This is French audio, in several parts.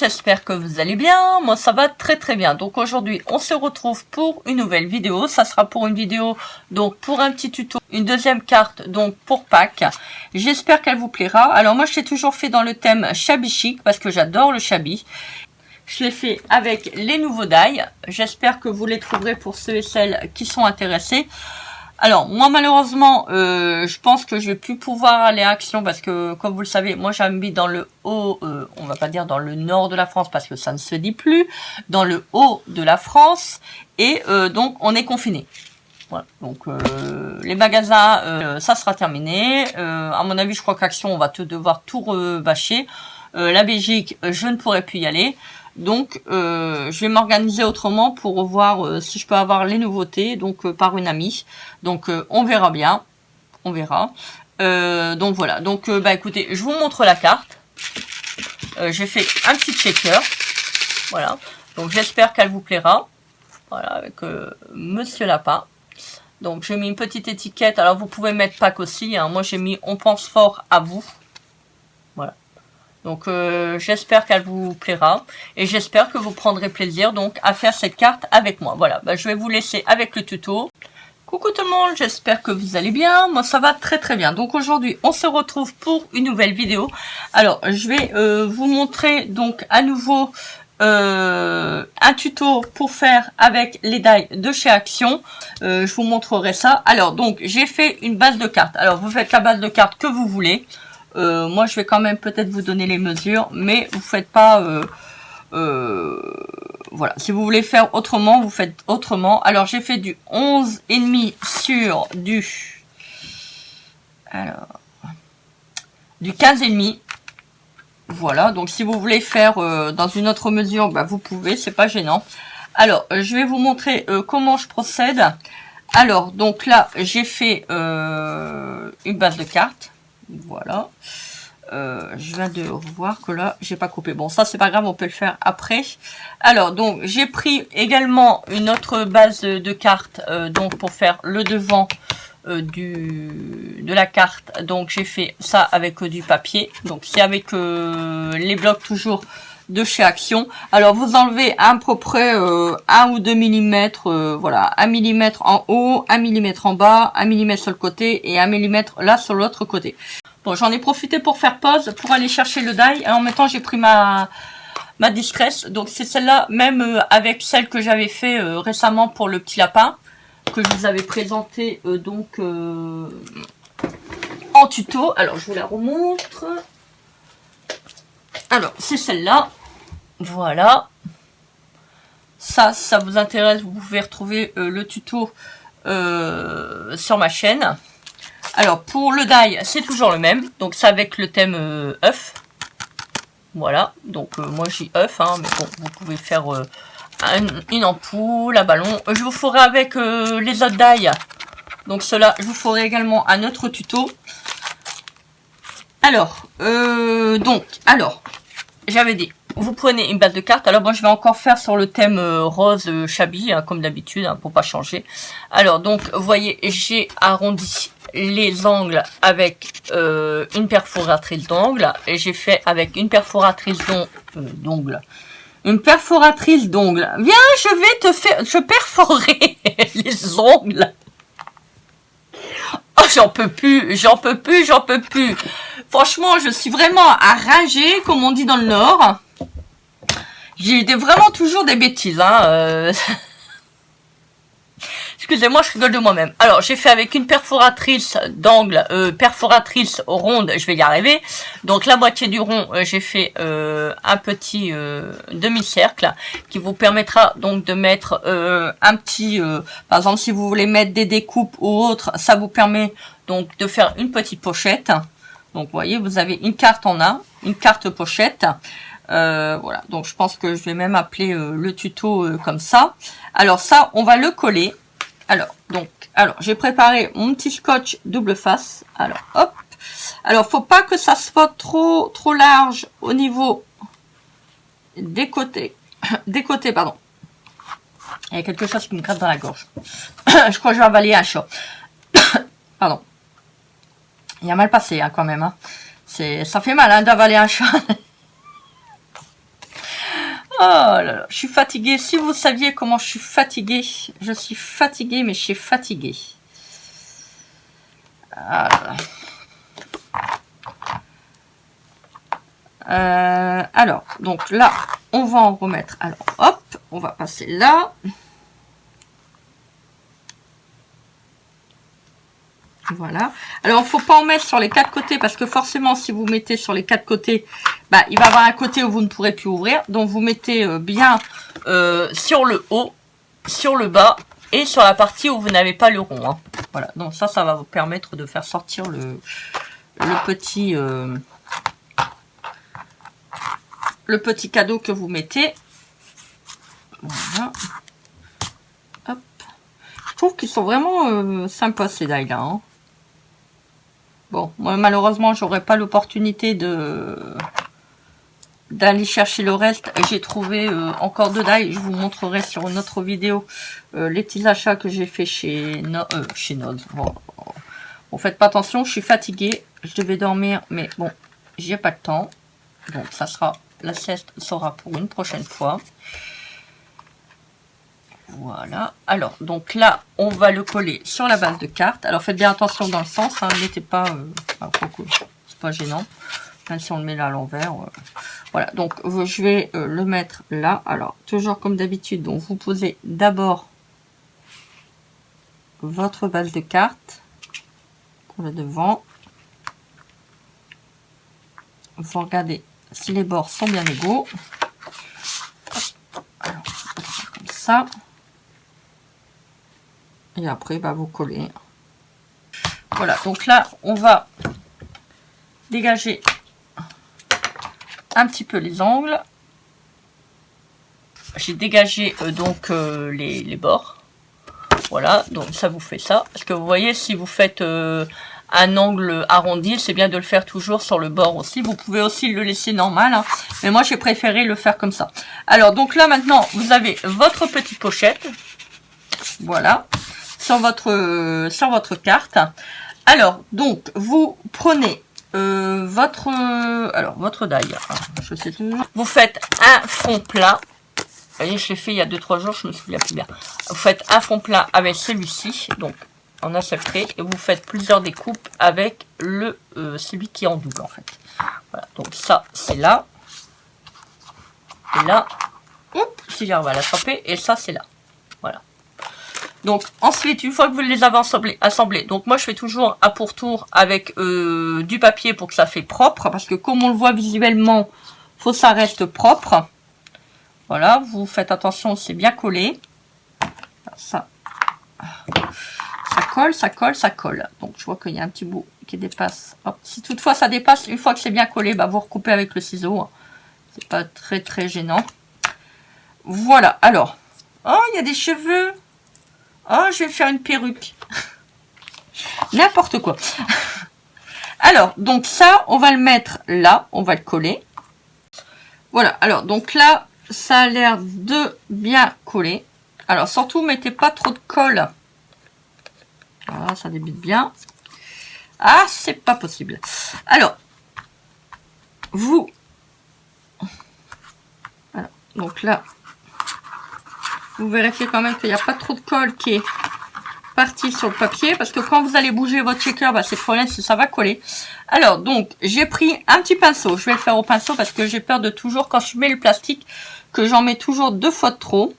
j'espère que vous allez bien, moi ça va très très bien. Donc aujourd'hui on se retrouve pour une nouvelle vidéo, ça sera pour une vidéo donc pour un petit tuto, une deuxième carte donc pour Pâques. J'espère qu'elle vous plaira. Alors moi je l'ai toujours fait dans le thème shabby chic parce que j'adore le shabby. Je l'ai fait avec les nouveaux die, j'espère que vous les trouverez pour ceux et celles qui sont intéressés. Alors moi malheureusement je pense que je vais plus pouvoir aller à Action parce que comme vous le savez moi j'habite dans le haut, on va pas dire dans le nord de la France parce que ça ne se dit plus, dans le haut de la France et donc on est confiné. Voilà, donc les magasins ça sera terminé, à mon avis je crois qu'Action on va devoir tout rebâcher, la Belgique je ne pourrai plus y aller. Donc, je vais m'organiser autrement pour voir si je peux avoir les nouveautés, donc par une amie. Donc, on verra bien, on verra. Donc voilà. Donc, bah écoutez, je vous montre la carte. J'ai fait un petit checker, voilà. Donc, j'espère qu'elle vous plaira. Voilà, avec Monsieur Lapin. Donc, j'ai mis une petite étiquette. Alors, vous pouvez mettre Pâques aussi. Hein. Moi, j'ai mis on pense fort à vous. Voilà. Donc j'espère qu'elle vous plaira et j'espère que vous prendrez plaisir donc à faire cette carte avec moi. Voilà, bah, je vais vous laisser avec le tuto. Coucou tout le monde, j'espère que vous allez bien. Moi ça va très très bien. Donc aujourd'hui on se retrouve pour une nouvelle vidéo. Alors je vais vous montrer donc à nouveau un tuto pour faire avec les die de chez Action. Je vous montrerai ça. Alors donc j'ai fait une base de cartes. Alors vous faites la base de cartes que vous voulez. Moi, je vais quand même peut-être vous donner les mesures, mais vous faites pas... voilà, si vous voulez faire autrement, vous faites autrement. Alors, j'ai fait du 11,5 sur du... Alors... Du 15,5. Voilà, donc si vous voulez faire dans une autre mesure, bah, vous pouvez, c'est pas gênant. Alors, je vais vous montrer comment je procède. Alors, donc là, j'ai fait une base de cartes. Voilà, je viens de voir que là j'ai pas coupé. Bon, ça c'est pas grave, on peut le faire après. Alors donc j'ai pris également une autre base de cartes donc pour faire le devant de la carte. Donc j'ai fait ça avec du papier. Donc c'est avec les blocs toujours de chez Action. Alors vous enlevez à peu près 1 ou 2 mm, voilà, 1 mm en haut, 1 mm en bas, 1 mm sur le côté et 1 mm là sur l'autre côté. Bon, j'en ai profité pour faire pause, pour aller chercher le die. Et en même temps, j'ai pris ma distress. Donc c'est celle-là, même avec celle que j'avais fait récemment pour le petit lapin, que je vous avais présenté donc en tuto. Alors je vous la remontre. Alors c'est celle-là. Voilà. Ça, si ça vous intéresse, vous pouvez retrouver le tuto sur ma chaîne. Alors pour le die, c'est toujours le même. Donc c'est avec le thème œuf. Voilà. Donc moi j'ai œuf, hein, mais bon, vous pouvez faire une ampoule, un ballon. Je vous ferai avec les autres die. Donc cela, je vous ferai également un autre tuto. Alors, j'avais dit, vous prenez une base de cartes. Alors moi je vais encore faire sur le thème rose shabby, hein, comme d'habitude, hein, pour pas changer. Alors donc, vous voyez, j'ai arrondi les angles avec une perforatrice d'ongles. Et j'ai fait avec une perforatrice d'ongles. Une perforatrice d'ongles. Viens, je vais te faire... Je perforer les ongles. Oh, j'en peux plus, j'en peux plus, j'en peux plus. Franchement, je suis vraiment à rager, comme on dit dans le Nord. J'ai vraiment toujours des bêtises, hein. Excusez-moi, je rigole de moi-même. Alors, j'ai fait avec une perforatrice d'angle, perforatrice ronde, je vais y arriver. Donc, la moitié du rond, j'ai fait un petit demi-cercle qui vous permettra donc de mettre un petit... par exemple, si vous voulez mettre des découpes ou autre, ça vous permet donc de faire une petite pochette. Donc, vous voyez, vous avez une carte en un, une carte pochette. Voilà, donc je pense que je vais même appeler le tuto comme ça. Alors, ça, on va le coller. Alors, j'ai préparé mon petit scotch double face. Alors, hop. Alors, faut pas que ça soit trop large au niveau des côtés. Des côtés, pardon. Il y a quelque chose qui me gratte dans la gorge. Je crois que je vais avaler un chat. Pardon. Il a mal passé, hein, quand même. Hein. Ça fait mal, hein, d'avaler un chat. Oh là là, je suis fatiguée. Si vous saviez comment je suis fatiguée, mais je suis fatiguée. Ah là là. Alors, donc là, on va en remettre. Alors, hop, on va passer là. Voilà. Alors, il ne faut pas en mettre sur les 4 côtés parce que forcément, si vous mettez sur les 4 côtés, bah, il va y avoir un côté où vous ne pourrez plus ouvrir. Donc, vous mettez bien sur le haut, sur le bas et sur la partie où vous n'avez pas le rond. Hein. Voilà. Donc, ça va vous permettre de faire sortir le petit cadeau que vous mettez. Voilà. Hop. Je trouve qu'ils sont vraiment sympas ces die-là. Hein. Bon, moi malheureusement, j'aurais pas l'opportunité d'aller chercher le reste. J'ai trouvé encore 2 die. Je vous montrerai sur une autre vidéo les petits achats que j'ai fait chez Noz. Bon, faites pas attention, je suis fatiguée. Je devais dormir, mais bon, j'ai pas le temps. Donc ça sera, la sieste sera pour une prochaine fois. Voilà. Alors, donc là, on va le coller sur la base de carte. Alors, faites bien attention dans le sens. Hein, mettez pas... c'est pas gênant. Même si on le met là à l'envers. Voilà. Donc, je vais le mettre là. Alors, toujours comme d'habitude. Donc, vous posez d'abord votre base de carte. Pour le devant. Vous regardez si les bords sont bien égaux. Alors, comme ça. Et après, bah, vous collez. Voilà, donc là, on va dégager un petit peu les angles. J'ai dégagé donc les bords. Voilà, donc ça vous fait ça. Parce que vous voyez, si vous faites un angle arrondi, c'est bien de le faire toujours sur le bord aussi. Vous pouvez aussi le laisser normal. Hein, mais moi, j'ai préféré le faire comme ça. Alors, donc là, maintenant, vous avez votre petite pochette. Voilà. Sur votre carte. Alors, donc, vous prenez votre die. Je sais toujours. Vous faites un fond plat. Vous voyez, je l'ai fait il y a 2-3 jours, je me souviens plus bien. Vous faites un fond plat avec celui-ci, donc en un seul trait, et vous faites plusieurs découpes avec celui qui est en double en fait. Voilà, donc ça, c'est là. Et là, si j'arrive à l'attraper, et ça, c'est là. Voilà. Donc ensuite, une fois que vous les avez assemblés, donc moi je fais toujours à pourtour avec du papier pour que ça fait propre, parce que comme on le voit visuellement, faut que ça reste propre. Voilà, vous faites attention, c'est bien collé. Ça colle, ça colle, ça colle. Donc je vois qu'il y a un petit bout qui dépasse. Hop. Si toutefois ça dépasse, une fois que c'est bien collé, bah, vous recoupez avec le ciseau. C'est pas très très gênant. Voilà, alors. Oh, il y a des cheveux. Oh, je vais me faire une perruque. N'importe quoi. Alors, donc ça, on va le mettre là. On va le coller. Voilà, alors, donc là, ça a l'air de bien coller. Alors, surtout, mettez pas trop de colle. Voilà, ça débute bien. Ah, c'est pas possible. Alors, vous... Alors, donc là... Vous vérifiez quand même qu'il n'y a pas trop de colle qui est partie sur le papier. Parce que quand vous allez bouger votre shaker, bah, c'est le problème, ça va coller. Alors, donc, j'ai pris un petit pinceau. Je vais le faire au pinceau parce que j'ai peur de toujours, quand je mets le plastique, que j'en mets toujours 2 fois de trop.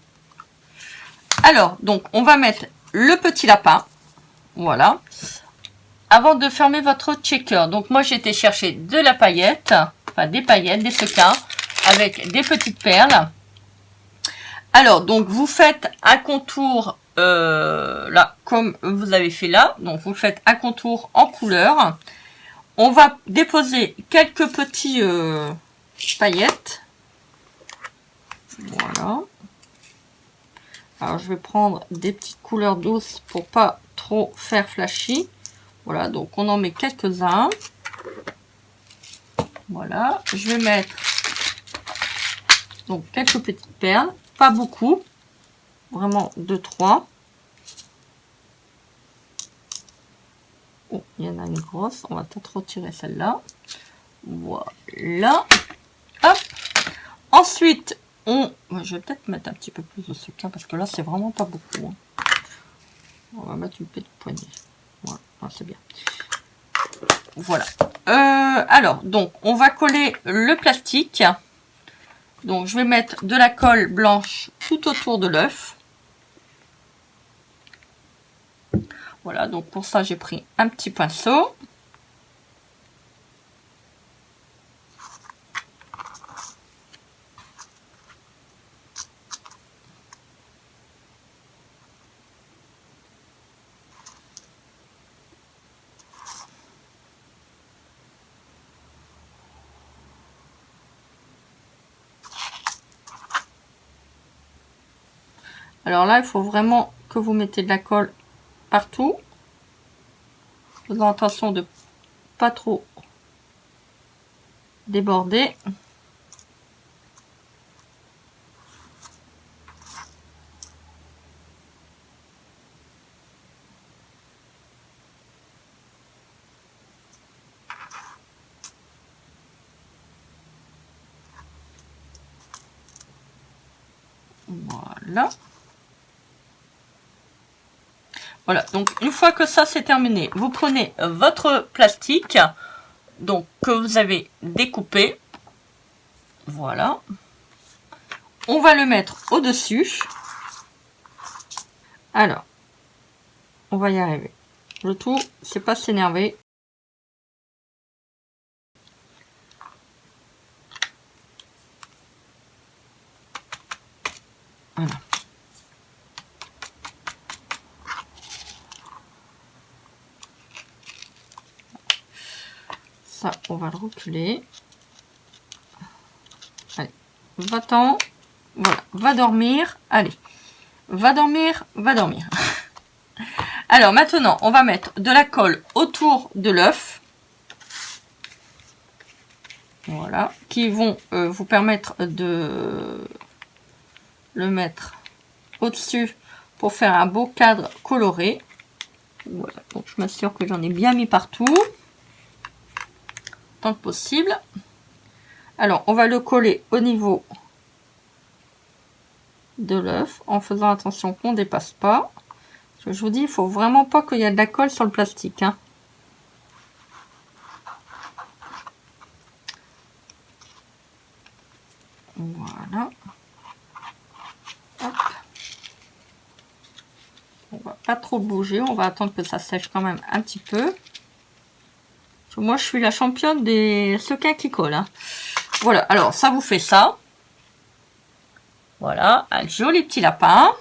Alors, donc, on va mettre le petit lapin. Voilà. Avant de fermer votre shaker. Donc, moi, j'ai été chercher de la paillette. Enfin, des paillettes, des sequins. Avec des petites perles. Alors, donc, vous faites un contour, là, comme vous avez fait là. Donc, vous faites un contour en couleur. On va déposer quelques petits paillettes. Voilà. Alors, je vais prendre des petites couleurs douces pour pas trop faire flashy. Voilà, donc on en met quelques-uns. Voilà, je vais mettre donc quelques petites perles. Pas beaucoup, vraiment 2-3. Oh, il y en a une grosse, on va peut-être retirer celle-là. Voilà. Hop. Ensuite, je vais peut-être mettre un petit peu plus de sequin parce que là, c'est vraiment pas beaucoup. Hein. On va mettre une petite poignée. Voilà, c'est bien. Voilà. Alors, donc, on va coller le plastique. Donc, je vais mettre de la colle blanche tout autour de l'œuf. Voilà, donc pour ça, j'ai pris un petit pinceau. Alors là, il faut vraiment que vous mettez de la colle partout. Faisant attention de pas trop déborder. Voilà. Voilà, donc une fois que ça c'est terminé, vous prenez votre plastique, donc que vous avez découpé. Voilà. On va le mettre au-dessus. Alors, on va y arriver. Le tout, c'est pas s'énerver. Voilà. Ça, on va le reculer. Allez, va-t'en. Voilà, va dormir. Allez, va dormir, va dormir. Alors maintenant, on va mettre de la colle autour de l'œuf. Voilà, qui vont vous permettre de le mettre au-dessus pour faire un beau cadre coloré. Voilà, donc je m'assure que j'en ai bien mis partout, tant que possible. Alors, on va le coller au niveau de l'œuf en faisant attention qu'on ne dépasse pas. Parce que je vous dis, il faut vraiment pas qu'il y ait de la colle sur le plastique. Hein. Voilà. Hop. On va pas trop bouger, on va attendre que ça sèche quand même un petit peu. Parce que moi, je suis la championne des sequins qui collent. Hein. Voilà, alors ça vous fait ça. Voilà, un joli petit lapin.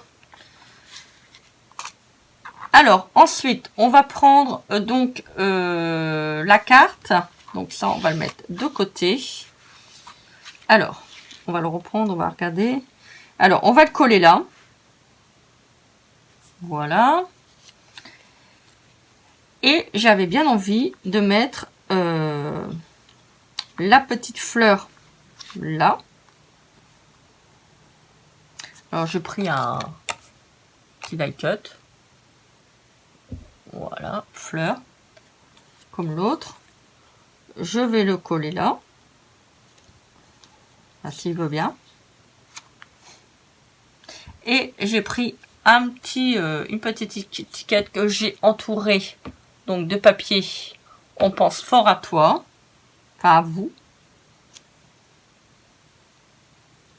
Alors, ensuite, on va prendre donc la carte. Donc ça, on va le mettre de côté. Alors, on va le reprendre, on va regarder. Alors, on va le coller là. Voilà. Et j'avais bien envie de mettre la petite fleur là. Alors, j'ai pris un petit die cut. Voilà, fleur. Comme l'autre. Je vais le coller là. S'il veut bien. Et j'ai pris une petite étiquette que j'ai entourée donc de papier. On pense fort à toi. Enfin à vous.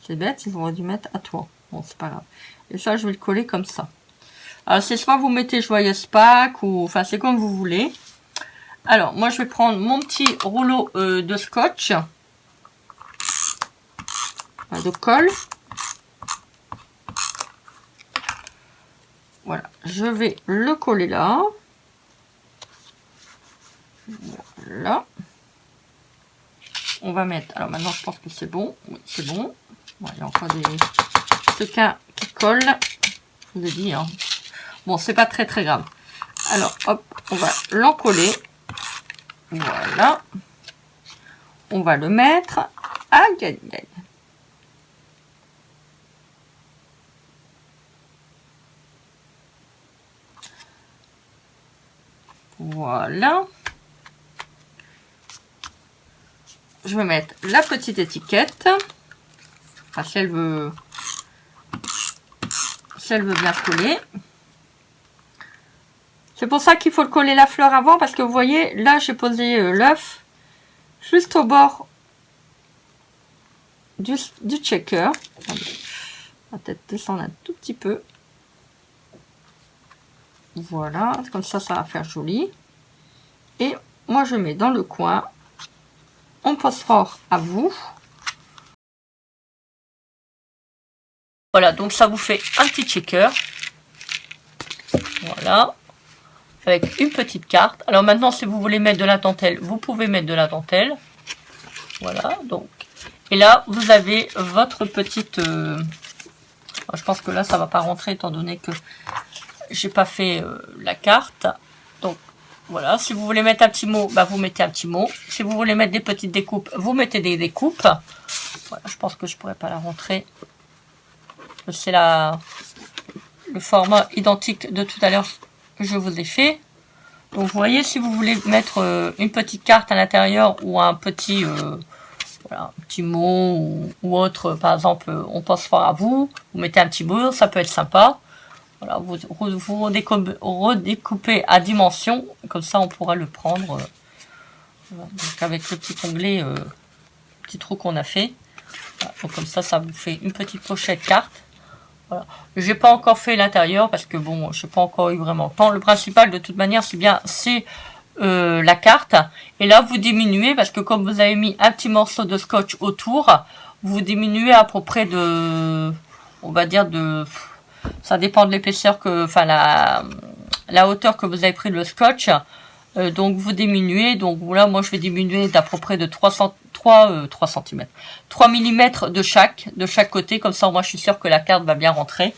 C'est bête, ils auraient dû mettre à toi. Bon, c'est pas grave. Et ça, je vais le coller comme ça. Alors, c'est soit vous mettez Joyeuse Pâques ou... Enfin, c'est comme vous voulez. Alors, moi, je vais prendre mon petit rouleau de scotch. De colle. Voilà. Je vais le coller là. Voilà. On va mettre... Alors, maintenant, je pense que c'est bon. Oui, c'est bon. Bon, il y a encore des sequins qui collent. Je vous ai dit, hein. Bon, c'est pas très très grave. Alors, hop, on va l'encoller. Voilà. On va le mettre. Aïe, aïe, aïe. Voilà. Je vais mettre la petite étiquette. Enfin, si elle veut bien coller. C'est pour ça qu'il faut le coller la fleur avant, parce que vous voyez, là j'ai posé l'œuf juste au bord du checker. Attendez. On va peut-être descendre un tout petit peu. Voilà, comme ça, ça va faire joli. Et moi, je mets dans le coin. On pose fort à vous. Voilà, donc ça vous fait un petit checker. Voilà. Avec une petite carte. Alors maintenant, si vous voulez mettre de la dentelle, vous pouvez mettre de la dentelle. Voilà, donc. Et là, vous avez votre petite... je pense que là, ça va pas rentrer, étant donné que j'ai pas fait la carte. Donc, voilà. Si vous voulez mettre un petit mot, bah, vous mettez un petit mot. Si vous voulez mettre des petites découpes, vous mettez des découpes. Voilà, je pense que je pourrais pas la rentrer. C'est le format identique de tout à l'heure que je vous ai fait. Donc vous voyez, si vous voulez mettre une petite carte à l'intérieur ou un petit voilà, un petit mot ou autre, par exemple on pense fort à vous, vous mettez un petit mot, ça peut être sympa. Voilà, vous redécoupez à dimension, comme ça on pourra le prendre voilà, donc avec le petit onglet petit trou qu'on a fait. Voilà, donc comme ça, ça vous fait une petite pochette carte. Voilà. J'ai pas encore fait l'intérieur parce que bon, je n'ai pas encore eu vraiment le temps. Le principal de toute manière, c'est la carte. Et là, vous diminuez parce que comme vous avez mis un petit morceau de scotch autour, vous diminuez à peu près de, on va dire de, ça dépend de l'épaisseur que, enfin la hauteur que vous avez pris le scotch. Donc vous diminuez. Donc voilà, moi je vais diminuer d'à peu près de 3 cm. 3 mm de chaque côté, comme ça moi je suis sûre que la carte va bien rentrer.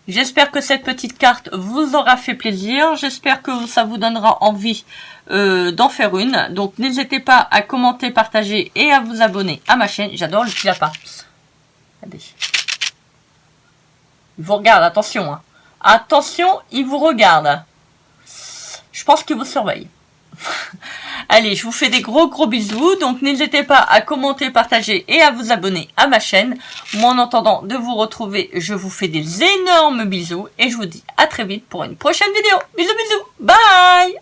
J'espère que cette petite carte vous aura fait plaisir, j'espère que ça vous donnera envie d'en faire une. Donc n'hésitez pas à commenter, partager et à vous abonner à ma chaîne. J'adore le petit lapin. Regardez. Il vous regarde, attention. Hein. Attention, il vous regarde. Je pense qu'il vous surveille. Allez, je vous fais des gros bisous. Donc, n'hésitez pas à commenter, partager et à vous abonner à ma chaîne. Moi, en attendant de vous retrouver, je vous fais des énormes bisous. Et je vous dis à très vite pour une prochaine vidéo. Bisous, bisous. Bye!